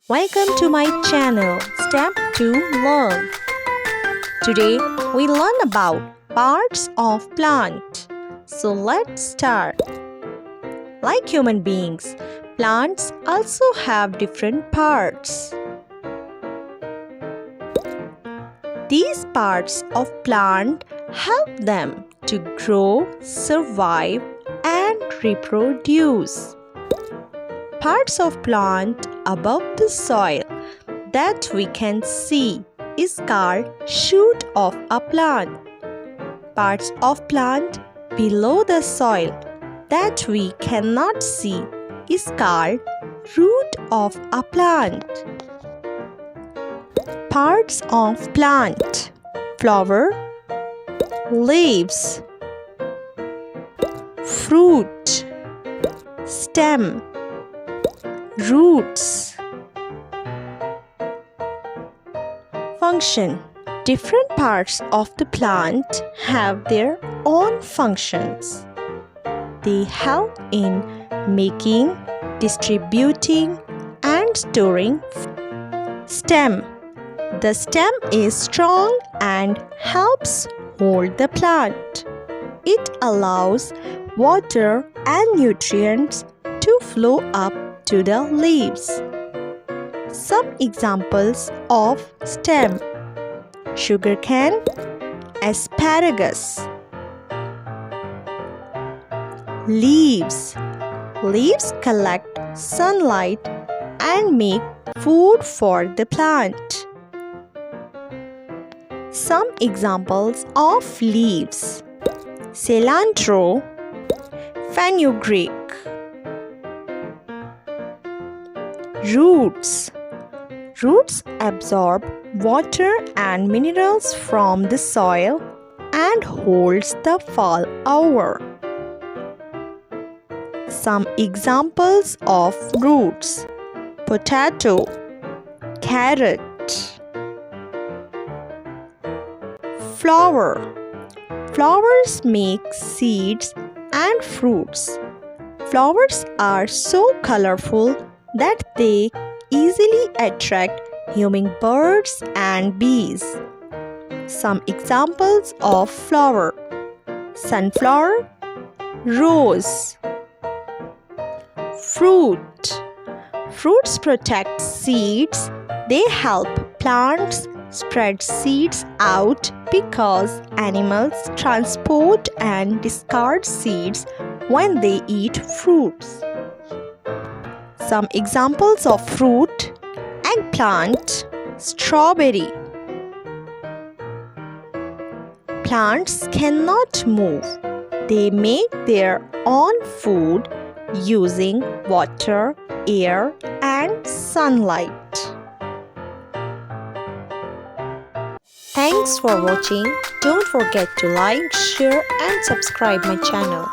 Welcome to my channel, Step to Learn. Today we learn about parts of plant. So let's start. Like human beings, plants also have different parts. These parts of plant help them to grow, survive, and reproduce. Parts of plant above the soil that we can see is called shoot of a plant. Parts of plant below the soil that we cannot see is called root of a plant. Parts of plant: flower, leaves, fruit, stem, roots. Function: different parts of the plant have their own functions. They help in making, distributing, and storing food. Stem: the stem is strong and helps hold the plant. It allows water and nutrients to flow up to the leaves. Some examples of stem: sugarcane, asparagus. Leaves: leaves collect sunlight and make food for the plant. Some examples of leaves: cilantro, fenugreek. Roots: roots absorb water and minerals from the soil and holds the fall over. Some examples of roots: potato, carrot. Flower: flowers make seeds and fruits. Flowers are so colorful that they easily attract hummingbirds and bees. Some examples of flower: sunflower, rose. Fruit: fruits protect seeds. They help plants spread seeds out because animals transport and discard seeds when they eat fruits. Some examples of fruit: eggplant, strawberry. Plants cannot move. They make their own food using water, air, and sunlight. Thanks for watching. Don't forget to like, share, and subscribe my channel.